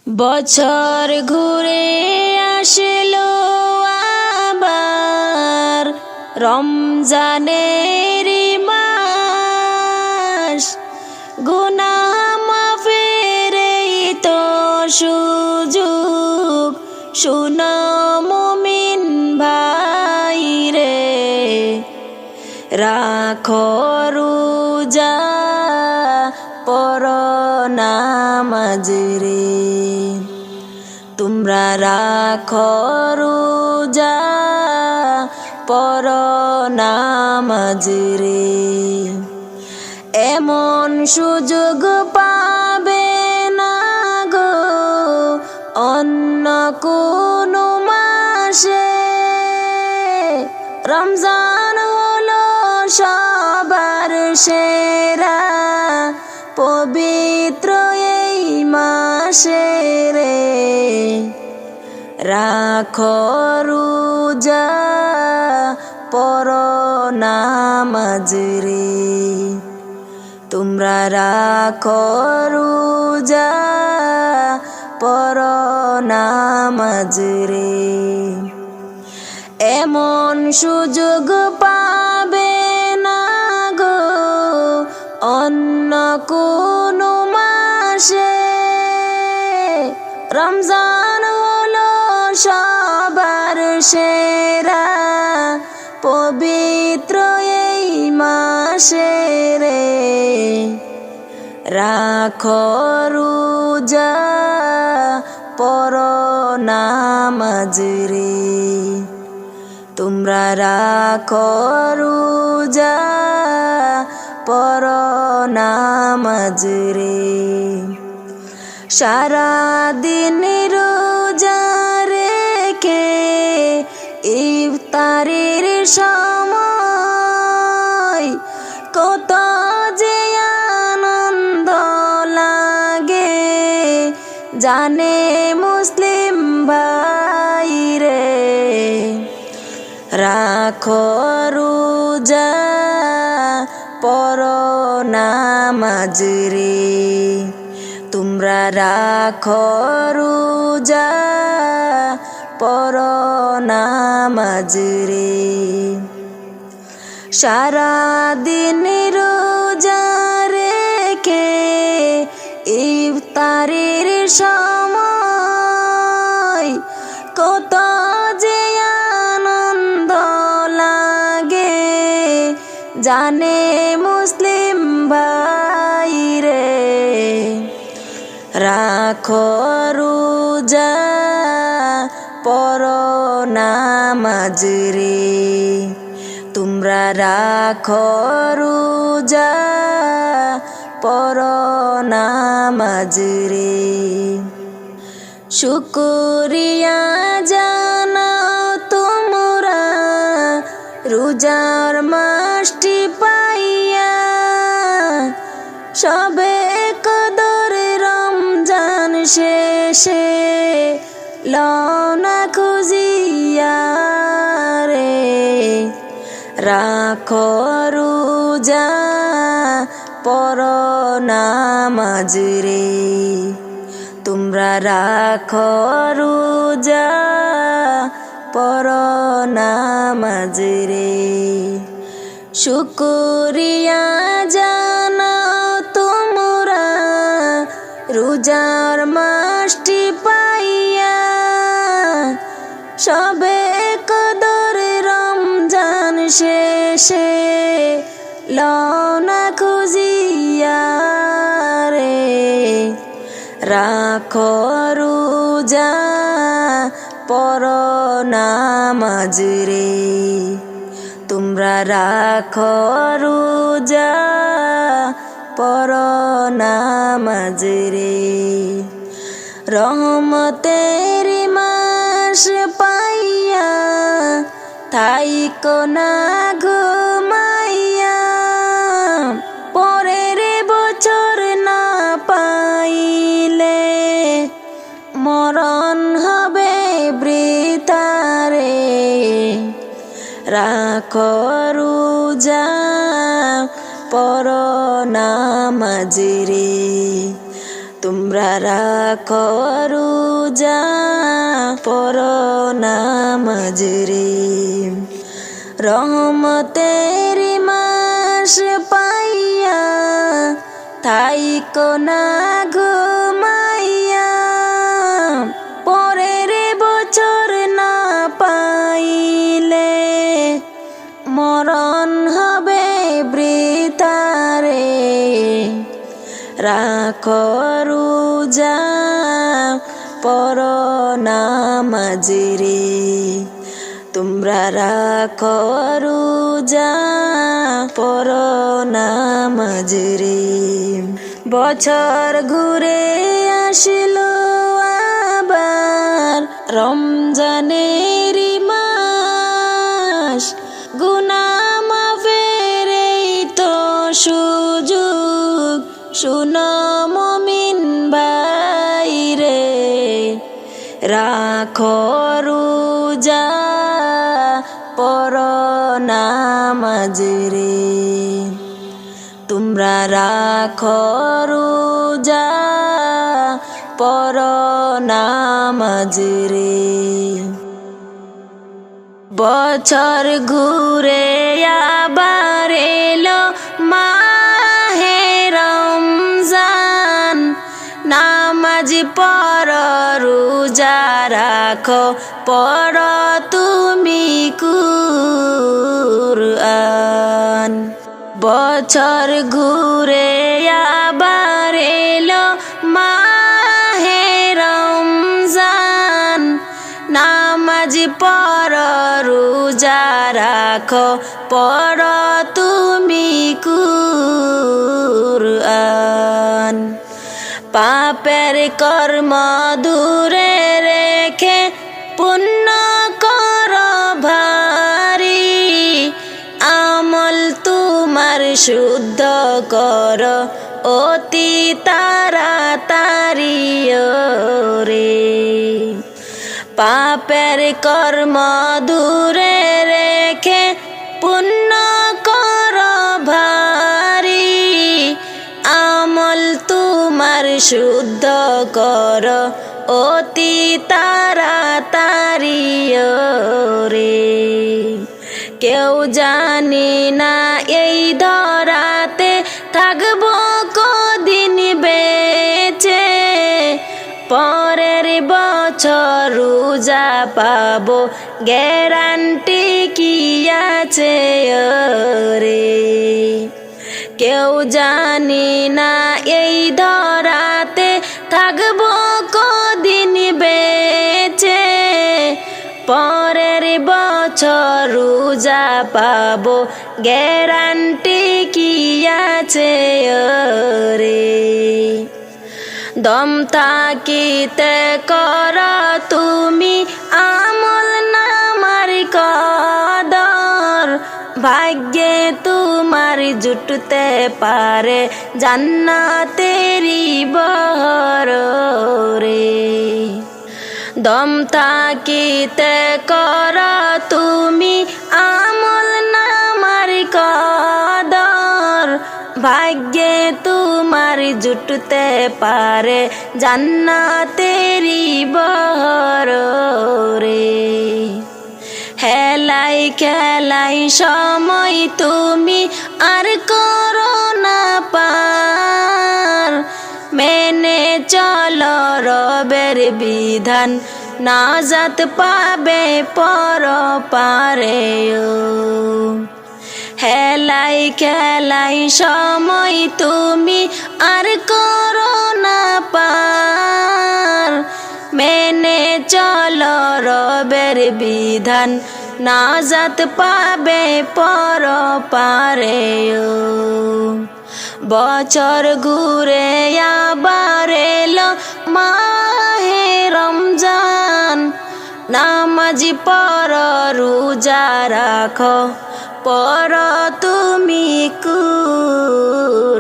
বছর ঘুরে আসলো আবার রমজানের মাস, গুনাহ মাফের এই তো সুযোগ। শুনো মুমিন ভাই রে, রাখো রোজা পড়ো নামাজ রে। তোমরা রাখো রোজা পড়ো নামাজ রে। এমন সুযোগ পাবে না গো অন্য কোনো মাসে। রমজান হলো সবার সেরা পবিত্র এই মাসে রে। রাখো রোজা পড়ো নামাজ রে। তোমরা রাখো রোজা পড়ো নামাজ রে। এমন সুযোগ পাবে না গো অন্য কোনো মাসে। রমজান হলো সবার সেরা পবিত্র এই মাসে রে। রাখো রোজা পড়ো নামাজ রে। তোমরা রাখো রোজা পড়ো নামাজ রে। সারা দিন রোজা রেখে ইফতারের সময় কত যে আনন্দ লাগে জানে মুসলিম ভাই রে। রাখো রোজা পড়ো নামাজ রে। তোমরা রাখো রোজা পড়ো নামাজ রে। সারা দিন রোজা রেখে ইফতারের সময় কত যে আনন্দ লাগে জানে মুসলিম ভাই রে। রাখো রোজা পড়ো নামাজ রে। তোমরা রাখো রোজা পড়ো নামাজ রে। শুকরিয়া জানাও তোমরা রোজার মাসটি পাইয়া। সবে কদর রমজান শেষে লওনা খুঁজিয়া রে। রাখো রোজা পড়ো নামাজ রে। তোমরা রাখো রোজা পড়ো নামাজ রে। শুকরিয়া জানাও তোমরা রোজার মাসটি পাইয়া। সবে কদর রমজান শেষে লওনা খুঁজিয়া রে। রাখো রোজা পড়ো নামাজ রে। তোমরা রাখো রোজা পড়ো নামাজ রে। রহমতের মাস পাইয়া থাইকো না ঘুমাইয়া। পরের বছর না পাইলে মরণ হবে বৃথা রে। রাখো রোজা পড়ো নামাজ রে। তোমরা রাখো রোজা পড়ো নামাজ রে রহমতের মাস পাইয়া থাইকো না ঘুমাইয়া পরের বছর না পাইলে মরণ হবে বৃথা রে রাখো রোজা পড়ো নামাজ রে তোমরা রাখো রোজা পড়ো নামাজ রে বছর ঘুরে আসলো আবার রমজানের মাস গুনাহ মাফের এই তো সুযোগ শুনো মুমিন ভাই রে রাখো রোজা পড়ো নামাজ রে তোমরা রাখো রোজা পড়ো নামাজ রে বছর ঘুরে আবার এলো মাহে রমজান নামাজ পড়ো রোজা রাখো পড়ো তুমি কুরআন বছর ঘুরে আবার এলো মাহে রমজান নামাজ পড়ো রোজা রাখো পড়ো তুমি কুরআন পাপের কর্ম দূরে রেখে পুণ্য করো ভারী আমল তোমার শুদ্ধ করো অতি তাড়াতাড়ি রে পাপের কর্ম দূরে রেখে পুণ্য করো ভারী আমল তোমার শুদ্ধ করো অতি তাড়াতাড়ি রে কেউ জানি না এই ধরাতে থাকবো কদিন বেঁচে পরের বছর রোজা পাবো গ্যারান্টি কি আছে রে কেউ জানি না এই ধরাতে থাকবো কদিন বেঁচে পরের বছর রোজা পাবো গ্যারান্টি কি আছে রে দম থাকিতে কর তুমি আমল নামার কদর ভাগ্যে তোমার জুটতে পারে জান্নাতেরি বহর রে দম থাকিতে কর তুমি আমল নামার কদর ভাগ্যে তোমার জুটতে পারে জান্নাতেরি বহর রে হেলাই খেলাই সময় তুমি আর করো না পার মেনে চলো রবের বিধান নাজাত পাবে পরপারে হেলাই খেলাই সময় তুমি আর করো না পার মেনে চলো রবের বিধান নাজাত পাবে পরপারে বছর ঘুরে আবার এলো মাহে রমজান নামাজ পড়ো রোজা রাখো পড়ো তুমি কুরআন।